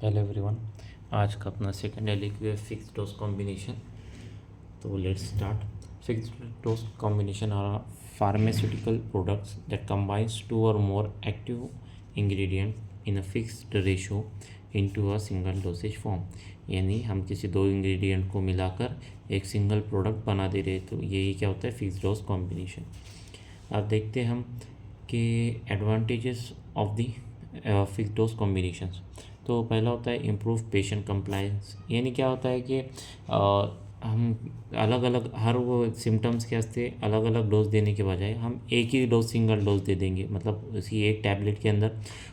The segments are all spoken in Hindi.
Hello everyone. आज का अपना सेकेंड एलिक्व है फिक्स डोज कॉम्बिनेशन। तो let's start. Fix dose combination are pharmaceutical products that combines two or more active ingredient in a fixed ratio into a single dosage form। यानी हम किसी दो इंग्रेडिएंट को मिलाकर एक सिंगल प्रोडक्ट बना दे रहे, तो यही क्या होता है फिक्स डोज कॉम्बिनेशन। अब देखते हैं हम कि advantages of the fix dose combinations. तो पहला होता है इम्प्रूव पेशेंट कंप्लायंस। यानी क्या होता है कि हम अलग अलग हर वो सिम्टम्स के वास्ते अलग अलग डोज देने के बजाय हम एक ही डोज सिंगल डोज दे देंगे, मतलब उसी एक टैबलेट के अंदर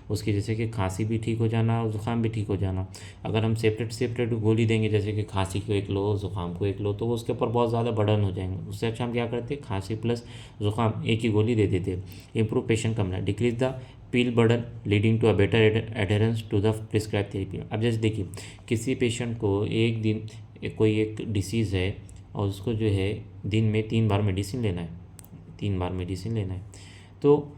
उसकी जैसे कि खांसी भी ठीक हो जाना और ज़ुकाम भी ठीक हो जाना। अगर हम सेपरेट सेपरेट गोली देंगे, जैसे कि खांसी को एक लो ज़ुकाम को एक लो, तो वो उसके ऊपर बहुत ज़्यादा बर्डन हो जाएंगे। उससे अच्छा हम क्या करते, खांसी प्लस ज़ुकाम एक ही गोली दे देते। Improve patient compliance, decrease the pill burden leading to a better adherence to the prescribe therapy. अब जैसे देखिए, किसी पेशेंट को एक दिन कोई एक डिसीज़ है और उसको जो है दिन में 3 बार मेडिसिन लेना है, 3 बार मेडिसिन लेना है। तो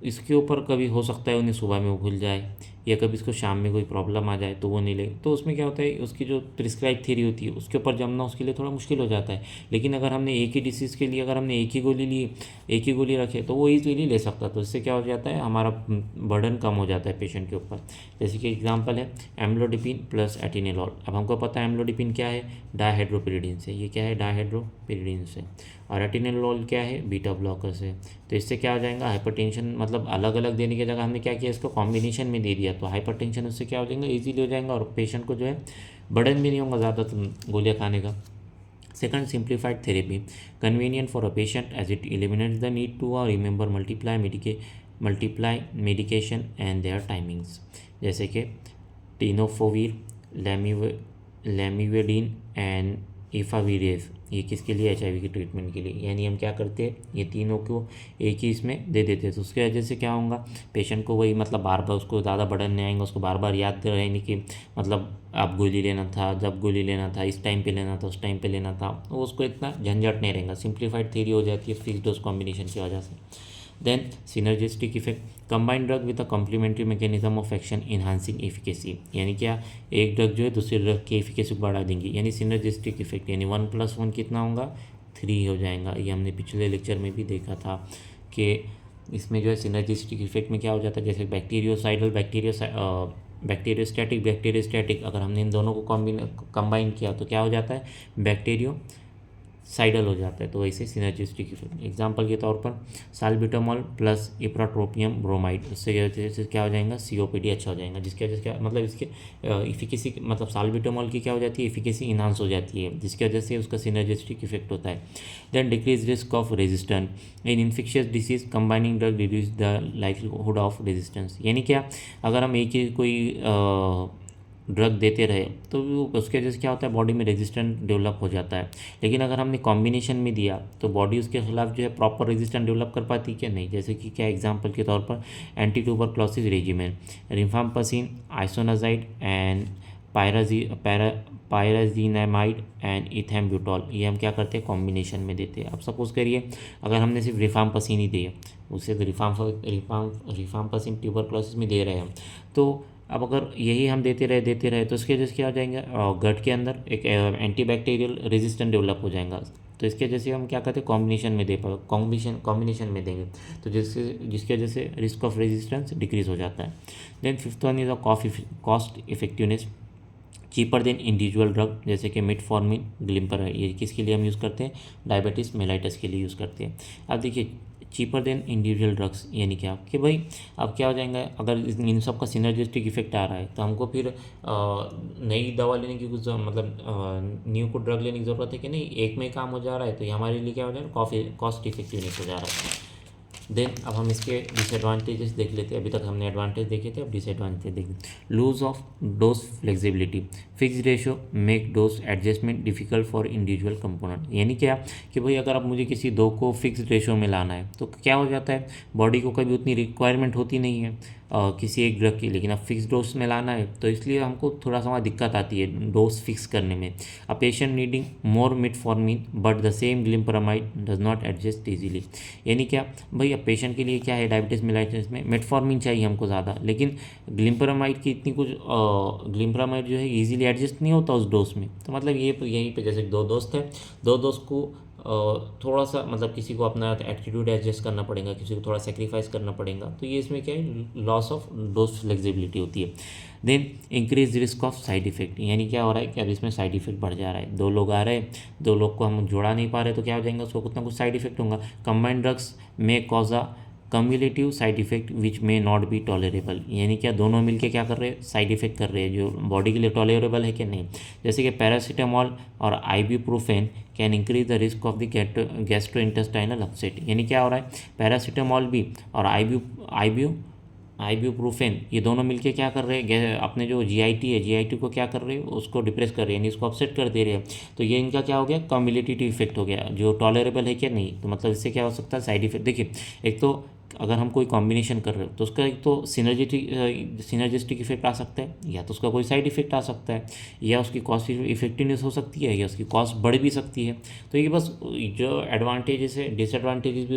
इसके ऊपर कभी हो सकता है उन्हें सुबह में वो भूल जाए, या कभी इसको शाम में कोई प्रॉब्लम आ जाए तो वो नहीं ले। तो उसमें क्या होता है, उसकी जो प्रिस्क्राइब थ्योरी होती है उसके ऊपर जमना उसके लिए थोड़ा मुश्किल हो जाता है। लेकिन अगर हमने एक ही डिसीज़ के लिए अगर हमने एक ही गोली ली, एक ही गोली रखे, तो वो ईजीली ले सकता। तो इससे क्या हो जाता है, हमारा बर्डन कम हो जाता है पेशेंट के ऊपर। जैसे कि एग्जांपल है एम्लोडिपिन प्लस एटिनिलॉल। अब हमको पता है एम्लोडिपिन क्या है, डायहाइड्रोपिरिडिन से। ये क्या है, डायहाइड्रोपिरिडिन से। और एटिनिलॉल क्या है, बीटा ब्लॉकर से। तो इससे क्या हो जाएगा, हाइपरटेंशन, मतलब अलग अलग देने की जगह हमने क्या किया, इसको कॉम्बिनेशन में दे दिया, तो हाइपरटेंशन उससे क्या हो जाएगा, ईजीली हो जाएगा और पेशेंट को जो है बर्डन भी नहीं होगा ज़्यादा गोलियाँ खाने का। Second, simplified therapy, convenient for a patient as it eliminates the need to remember multiply medication and their timings। जैसे कि टीनोफोवीर, लेमिवेडिन एंड इफाविरेज, ये किसके लिए, HIV की ट्रीटमेंट के लिए। यानी हम क्या करते हैं, ये तीनों को एक ही इसमें दे देते हैं। तो उसकी वजह से क्या होगा, पेशेंट को वही मतलब बार बार उसको ज़्यादा बर्डन नहीं आएंगे, उसको बार बार याद रहेंगे कि मतलब आप गोली लेना था, जब गोली लेना था, इस टाइम पे लेना था, उस टाइम पे लेना था, तो उसको इतना झंझट नहीं रहेगा। सिंप्लीफाइड थ्योरी हो जाती है फिक्स डोज कॉम्बिनेशन की वजह से। Then synergistic effect, combined drug with a complementary mechanism of action enhancing efficacy. यानी क्या, एक ड्रग जो है दूसरे ड्रग की एफिकेसी को बढ़ा देंगी। यानी सिनर्जिस्टिक इफेक्ट, यानी 1+1 कितना होगा, 3 हो जाएगा। ये हमने पिछले लेक्चर में भी देखा था कि इसमें जो है सिनर्जिस्टिक इफेक्ट में क्या हो जाता है, जैसे बैक्टीरियोस्टैटिक, अगर हमने इन दोनों को कंबाइन किया तो क्या हो जाता है, बैक्टीरियोसाइडल हो जाता है। तो वैसे सिनर्जिस्टिक इफेक्ट, एग्जांपल के तौर पर साल्ब्यूटामॉल प्लस इप्राट्रोपियम ब्रोमाइड, उससे क्या हो जाएगा, COPD अच्छा हो जाएगा। जिसकी वजह से क्या मतलब इसके इफिकेसी, मतलब साल्ब्यूटामॉल की क्या हो जाती है, इफिकेसी इन्हांस हो जाती है, जिसकी वजह से उसका सिनर्जिस्टिक इफेक्ट होता है। Then decrease risk of resistance in infectious disease, combining drug reduce the likelihood of resistance. यानी क्या, अगर हम एक ही कोई ड्रग देते रहे तो उसके वजह से क्या होता है, बॉडी में रेजिस्टेंट डेवलप हो जाता है। लेकिन अगर हमने कॉम्बिनेशन में दिया तो बॉडी उसके खिलाफ जो है प्रॉपर रेजिस्टेंट डेवलप कर पाती क्या, नहीं। जैसे कि क्या, एग्जांपल के तौर पर anti tuberculosis regimen, rifampicin, isoniazid and pyrazinamide and ethambutol, ये हम क्या करते हैं, कॉम्बिनेशन में देते हैं। अब सपोज करिए अगर हमने सिर्फ रिफाम्पसिन ही दिए, उससे तो रिफाम्पसिन ट्यूबरक्लोसिस में दे रहे हैं हम, तो अब अगर यही हम देते रहे तो इसके वजह से क्या हो जाएंगे, गट के अंदर एक एंटीबैक्टीरियल रेजिस्टेंट डेवलप हो जाएगा। तो इसके वजह से हम क्या करते हैं, कॉम्बिनेशन में दे पाओ, कॉम्बिनेशन में देंगे, तो जिसकी वजह से रिस्क ऑफ रेजिस्टेंस डिक्रीज हो जाता है। Then fifth one is a cost effectiveness, cheaper than individual drug, जैसे कि मिटफॉर्मिन, ग्लिम्पर है, ये किसके लिए हम यूज़ करते हैं, डायबिटीज़ मेलाइटस के लिए यूज़ करते हैं। अब देखिए चीपर देन इंडिविजुअल ड्रग्स, यानी क्या कि भाई अब क्या हो जाएगा, अगर इन सब का सिनर्जिस्टिक इफेक्ट आ रहा है तो हमको फिर नई दवा लेने की कुछ मतलब न्यू को ड्रग लेने की ज़रूरत है कि नहीं, एक में काम हो जा रहा है, तो ये हमारे लिए क्या हो जाएगा, कॉस्ट इफेक्टिवनेस हो जा रहा है। देन अब हम इसके डिसएडवांटेजेस देख लेते हैं। अभी तक हमने एडवांटेज देखे थे, अब डिसएडवांटेज देखें। Lose of dose flexibility, fix ratio make dose adjustment difficult for individual component. यानी क्या कि भाई अगर अब मुझे किसी 2 को फिक्स रेशो में लाना है तो क्या हो जाता है, बॉडी को कभी उतनी रिक्वायरमेंट होती नहीं है, किसी एक ड्रग की, लेकिन अब फिक्स डोज में लाना है तो इसलिए हमको थोड़ा सा वहाँ दिक्कत आती है डोज फिक्स करने में। A patient needing more metformin but the same glimepiride does not adjust easily. यानी क्या भाई, अब पेशेंट के लिए क्या है, डायबिटीज़ मेलाइटिस में मेटफॉर्मिन चाहिए हमको ज़्यादा, लेकिन ग्लिम्परामाइड की इतनी कुछ ग्लिम्परामाइड जो है ईजिली एडजस्ट नहीं होता उस डोज में। तो मतलब ये यहीं पे जैसे दो दोस्त हैं, दो दोस्त को थोड़ा सा मतलब किसी को अपना एटीट्यूड एडजस्ट करना पड़ेगा, किसी को थोड़ा सेक्रीफाइस करना पड़ेगा, तो ये इसमें क्या है, लॉस ऑफ डोज फ्लेक्सिबिलिटी होती है। Then increase risk of side effect, यानी क्या हो रहा है कि अब इसमें साइड इफेक्ट बढ़ जा रहा है, दो लोग आ रहे हैं, दो लोग को हम जोड़ा नहीं पा रहे तो क्या हो जाएगा, उसको कुछ ना कुछ साइड इफेक्ट होगा। कंबाइंड ड्रग्स में cause a cumulative side effect which may not be tolerable, यानी क्या दोनों मिलके क्या कर रहे हैं, साइड इफेक्ट कर रहे हैं जो बॉडी के लिए टॉलरेबल है कि नहीं। जैसे कि पैरासीटामॉल और ibuprofen can increase the risk of the gastrointestinal upset, यानी क्या हो रहा है, पैरासीटामॉल भी और आइब्यूप्रोफेन ये दोनों मिलके क्या कर रहे हैं, अपने जो जीआईटी है, जीआईटी को क्या कर रहे हैं, उसको डिप्रेस कर रहे हैं, यानी इसको अपसेट कर दे रहे हैं। तो ये इनका क्या हो गया, कम्युलेटिव इफेक्ट हो गया जो टॉलरेबल है क्या नहीं। तो मतलब इससे क्या हो सकता है, साइड इफेक्ट। देखिए, एक तो अगर हम कोई कॉम्बिनेशन कर रहे हो तो उसका एक तो सिनर्जिस्टिक इफेक्ट आ सकता है, या तो उसका कोई साइड इफेक्ट आ सकता है, या उसकी कॉस्ट इफेक्टिवनेस हो सकती है, या उसकी कॉस्ट बढ़ भी सकती है। तो ये बस जो एडवांटेजेस है, डिसएडवांटेजेस भी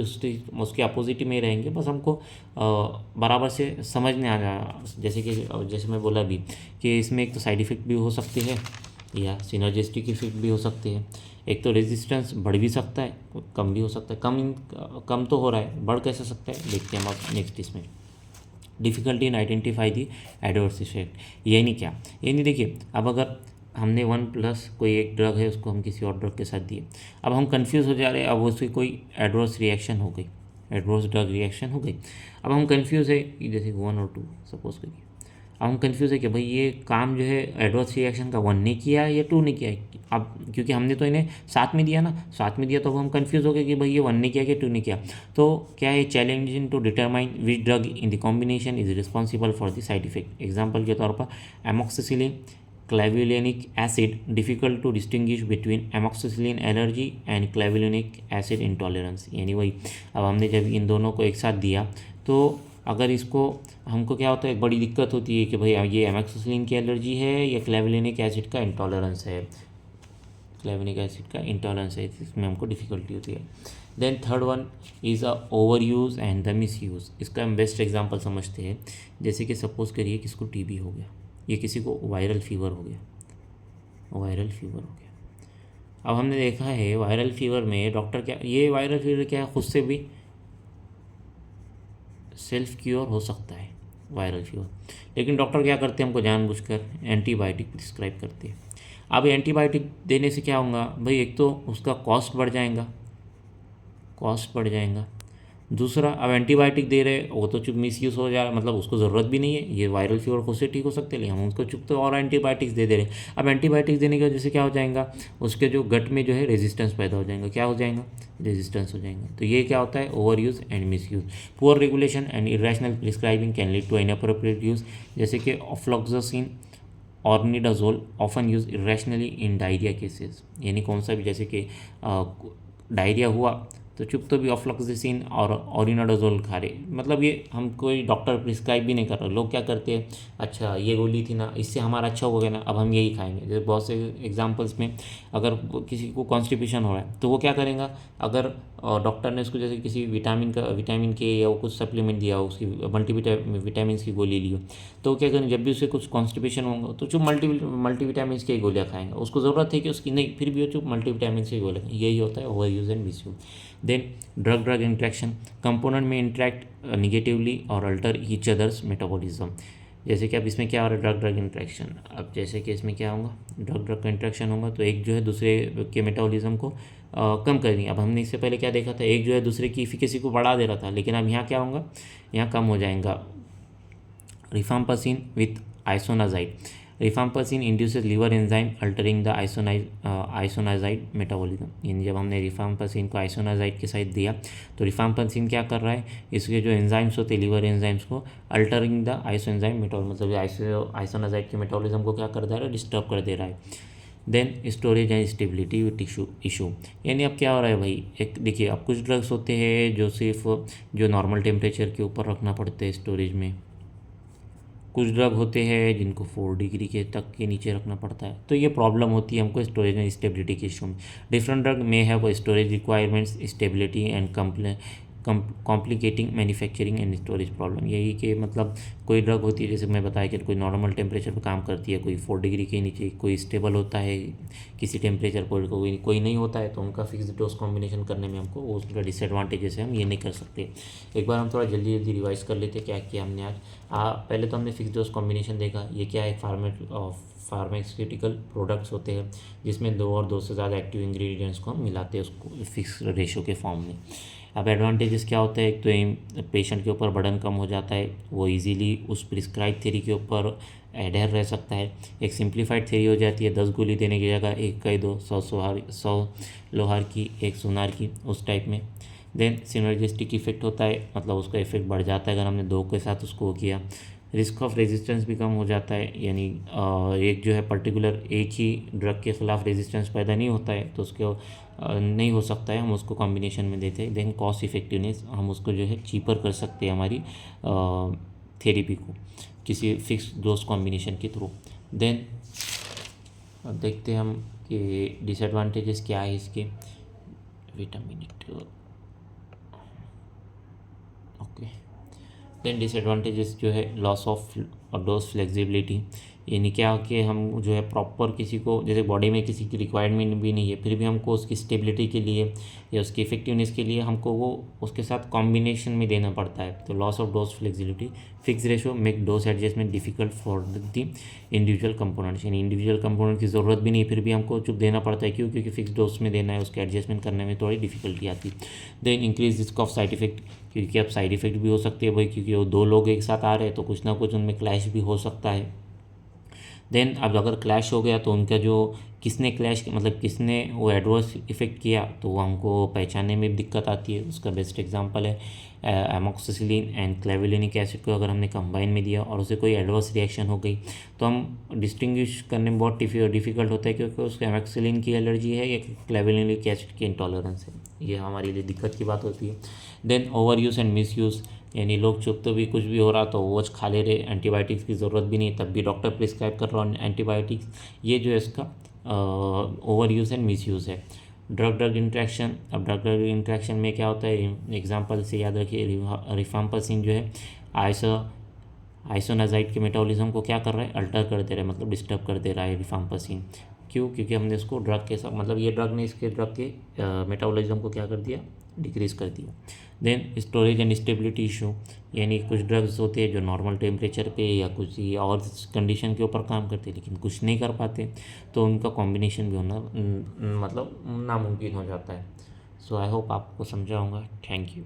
उसके अपोजिट में रहेंगे, बस हमको बराबर से समझने आ जाए। जैसे मैं बोला भी कि इसमें एक तो साइड इफेक्ट भी हो सकती है या सिनर्जिस्टिक इफेक्ट भी हो सकते हैं। एक तो रेजिस्टेंस बढ़ भी सकता है, कम भी हो सकता है। कम तो हो रहा है, बढ़ कैसे सकता है, देखते हैं हम अब नेक्स्ट इसमें। Difficulty in identify the adverse effect, ये नहीं क्या, ये नहीं। देखिए, अब अगर हमने 1+ कोई एक ड्रग है, उसको हम किसी और ड्रग के साथ दिए, अब हम कंफ्यूज हो जा रहे हैं, अब उसकी कोई एडवर्स रिएक्शन हो गई, एडवर्स ड्रग रिएक्शन हो गई। अब हम कंफ्यूज है कि जैसे 1 और 2 सपोज करिए, अब हम कंफ्यूज है कि भाई ये काम जो है एडवर्स रिएक्शन का 1 ने किया है या 2 ने किया है। अब क्योंकि हमने तो इन्हें साथ में दिया ना, साथ में दिया, तो हम कंफ्यूज हो गए कि भाई ये 1 ने किया कि 2 ने किया। तो क्या है, challenging to determine which drug in the combination is responsible for the side effect. Example के तौर पर amoxicillin clavulanic acid, difficult to distinguish between amoxicillin allergy and clavulanic acid intolerance, यानी वही। अब हमने जब इन दोनों को एक साथ दिया तो अगर इसको हमको क्या होता है, एक बड़ी दिक्कत होती है कि भाई ये एमोक्सिसिलिन की एलर्जी है या क्लेविलिनिक एसिड का इंटॉलरेंस है, क्लेविनिक एसिड का इंटॉलरेंस है, इसमें हमको डिफ़िकल्टी होती है। Then third one is a overuse and the misuse. इसका हम बेस्ट एग्जांपल समझते हैं, जैसे कि सपोज़ करिए किसको टीबी हो गया, ये किसी को वायरल फीवर हो गया, वायरल फीवर हो गया। अब हमने देखा है वायरल फीवर में डॉक्टर क्या, ये वायरल फीवर क्या है, खुद से भी सेल्फ क्योर हो सकता है वायरल फीवर, लेकिन डॉक्टर क्या करते हैं, हमको जानबूझकर एंटीबायोटिक प्रिस्क्राइब करते हैं। अब एंटीबायोटिक देने से क्या होगा भाई, एक तो उसका कॉस्ट बढ़ जाएगा, कॉस्ट बढ़ जाएगा। दूसरा, अब एंटीबायोटिक दे रहे, वो तो चुप मिस यूज़ हो जा रहा है, मतलब उसको ज़रूरत भी नहीं है, ये वायरल फीवर खुद से ठीक हो सकते हैं, लेकिन हम उसको चुप तो और एंटीबायोटिक्स दे रहे हैं। अब एंटीबायोटिक्स देने की वजह से क्या हो जाएगा, उसके जो गट में जो है रेजिस्टेंस पैदा हो जाएगा, क्या हो जाएगा, रेजिस्टेंस हो जाएगा। तो ये क्या होता है, overuse and misuse. Poor regulation and irrational prescribing can lead to inappropriate use, जैसे कि ofloxacin ornidazole often use irrationally in diarrhoea cases, यानी कौन सा भी, जैसे कि डायरिया हुआ तो चुप तो भी ऑफ्लॉक्सासिन और ऑरिनाडाजोल खा रहे, मतलब ये हम कोई डॉक्टर प्रिस्क्राइब भी नहीं कर रहे। लोग क्या करते हैं, अच्छा ये गोली थी ना, इससे हमारा अच्छा हो गया ना, अब हम यही खाएंगे। जैसे बहुत से एग्जांपल्स में, अगर किसी को कॉन्स्टिपेशन हो रहा है तो वो क्या करेगा, अगर डॉक्टर ने उसको जैसे किसी विटामिन के या वो कुछ सप्लीमेंट दिया हो, उसकी विटामिन की गोली ली हो, तो क्या करें, जब भी उसे कुछ कॉन्स्टिपेशन होगा तो चुप मल्टीविटामिन की गोलियाँ खाएंगे, उसको ज़रूरत है कि उसकी नहीं, फिर भी वो चुप मल्टीविटामिन की गोलियाँ, यही होता है overuse and misuse. Then drug interaction, component में इंट्रैक्ट निगेटिवली और अल्टर ईच अदर्स मेटाबॉलिज्म, जैसे कि अब इसमें क्या हो रहा है, ड्रग इंट्रैक्शन। अब जैसे कि इसमें क्या होगा, ड्रग का इंट्रैक्शन होगा तो एक जो है दूसरे के मेटाबॉलिज्म को कम कर देंगे। अब हमने इससे पहले क्या देखा था, एक जो है दूसरे की इफिकेसी को बढ़ा दे रहा था, लेकिन अब यहाँ क्या होगा, यहाँ कम हो जाएगा। Rifampicin with isoniazid, rifampicin induces liver enzyme altering the isoniazid metabolism, यानी जब हमने रिफाम्पासिन को आइसोनाजाइड के साथ दिया तो रिफाम्पासिन क्या कर रहा है, इसके जो एंजाइम्स होते हैं लिवर एंजाइम्स को altering the iso enzyme metabolism, मतलब आइसोनाजाइड के मेटाबॉलिज्म को क्या कर दे रहा है, डिस्टर्ब कर दे रहा है। Then storage and stability with issue, यानी अब क्या हो रहा है भाई, एक देखिए, अब कुछ ड्रग्स होते हैं जो सिर्फ जो नॉर्मल टेम्परेचर के ऊपर रखना पड़ते हैं स्टोरेज में, कुछ ड्रग होते हैं जिनको 4 डिग्री के तक के नीचे रखना पड़ता है, तो ये प्रॉब्लम होती है हमको स्टोरेज एंड स्टेबिलिटी के इशू में। डिफरेंट ड्रग में है storage requirements, stability and complicating manufacturing and storage problem. यही कि मतलब कोई ड्रग होती है, जैसे मैं बताया कि कोई नॉर्मल टेम्परेचर पर काम करती है, कोई 4 डिग्री के नीचे, कोई स्टेबल होता है किसी टेम्परेचर पर, कोई नहीं होता है, तो उनका फिक्स डोज कॉम्बिनेशन करने में हमको वो उसका डिसएडवांटेजेस है, हम ये नहीं कर सकते। एक बार हम थोड़ा जल्दी जल्दी रिवाइज कर लेते क्या किया हमने आज। पहले तो हमने फिक्स डोज कॉम्बिनेशन देखा। ये क्या है, फार्मास्यूटिकल प्रोडक्ट्स होते हैं जिसमें 2 और 2 से ज़्यादा एक्टिव इंग्रेडिएंट्स को हम मिलाते हैं उसको फिक्स रेशो के फॉर्म में। अब एडवांटेजेस क्या होता है, एक तो पेशेंट के ऊपर बर्डन कम हो जाता है, वो इजीली उस प्रिस्क्राइब थेरी के ऊपर एडहेर रह सकता है। एक सिंप्लीफाइड थेरी हो जाती है, 10 गोली देने की जगह 1 का 2, 100 लोहार की 1 सुनार की, उस टाइप में। देन सिनर्जिस्टिक इफेक्ट होता है, मतलब उसका इफेक्ट बढ़ जाता है अगर हमने 2 के साथ उसको किया। रिस्क ऑफ रेजिस्टेंस भी कम हो जाता है, यानी एक जो है पर्टिकुलर एक ही ड्रग के ख़िलाफ़ रेजिस्टेंस पैदा नहीं होता है, तो उसको नहीं हो सकता है, हम उसको कॉम्बिनेशन में देते हैं। देन कॉस्ट इफेक्टिवनेस, हम उसको जो है चीपर कर सकते हैं हमारी थेरेपी को किसी फिक्स डोज कॉम्बिनेशन के थ्रू। देन देखते हैं हम कि डिसएडवांटेजेस क्या है इसके। Wait a minute, okay. Then disadvantages जो है लॉस ऑफ डोज फ्लेक्सिबिलिटी, यानी क्या कि हम जो है प्रॉपर किसी को, जैसे बॉडी में किसी की रिक्वायरमेंट भी नहीं है, फिर भी हमको उसकी स्टेबिलिटी के लिए या उसकी इफेक्टिवनेस के लिए हमको वो उसके साथ कॉम्बिनेशन में देना पड़ता है। तो loss of dose flexibility, fix ratio make dose adjustment difficult for the individual components, यानी इंडिविजुअल कंपोनेंट की ज़रूरत भी नहीं, फिर भी हमको चुप देना पड़ता है। क्यों? क्योंकि फिक्स डोज में देना है, उसके एडजस्टमेंट करने में थोड़ी डिफिकल्टी आती है। Then increase risk of side effect, क्योंकि अब साइड इफेक्ट भी हो सकती है भाई, क्योंकि वो 2 लोग एक साथ आ रहे हैं तो कुछ ना कुछ उनमें क्लैश भी हो सकता है। देन अब अगर क्लैश हो गया तो उनका जो किसने क्लैश, मतलब किसने वो एडवर्स इफेक्ट किया, तो वो हमको पहचानने में दिक्कत आती है। उसका बेस्ट एग्जांपल है एमोक्सिसिलिन एंड क्लेविलिनिक एसिड को अगर हमने कंबाइन में दिया और उसे कोई एडवर्स रिएक्शन हो गई, तो हम डिस्टिंग्विश करने में बहुत डिफ़िकल्ट होता है, क्योंकि उसको एमोक्सिसिलिन की एलर्जी है या क्लेविलिनिक एसिड की इंटॉलरेंस है। ये हमारे लिए दिक्कत की बात होती है। Then overuse and misuse, यानी लोग चुप तो भी कुछ भी हो रहा तो वो खा ले रहे, एंटीबायोटिक्स की ज़रूरत भी नहीं, तब भी डॉक्टर प्रिस्क्राइब कर रहा है एंटीबायोटिक्स। ये जो है इसका over use and miss use है। ड्रग ड्रग इंट्रैक्शन, अब ड्रग ड्रग इंट्रैक्शन में क्या होता है, एग्जांपल से याद रखिए, रिफाम्पासिन जो है आइसोनाजाइड के मेटाबॉलिज्म को क्या कर रहा है, अल्टर कर दे रहा है, मतलब डिस्टर्ब कर दे रहा है रिफाम्पासिन। क्यों? क्योंकि हमने इसको ड्रग के साथ, मतलब ये ड्रग ने इसके ड्रग के मेटाबॉलिज्म को क्या कर दिया, डिक्रीज़ कर दिया। Then storage and stability issue, यानी कुछ ड्रग्स होते हैं जो नॉर्मल टेम्परेचर पे या कुछ और कंडीशन के ऊपर काम करते हैं लेकिन कुछ नहीं कर पाते, तो उनका कॉम्बिनेशन भी होना मतलब नामुमकिन हो जाता है। सो आई होप आपको समझा होगा। Thank you.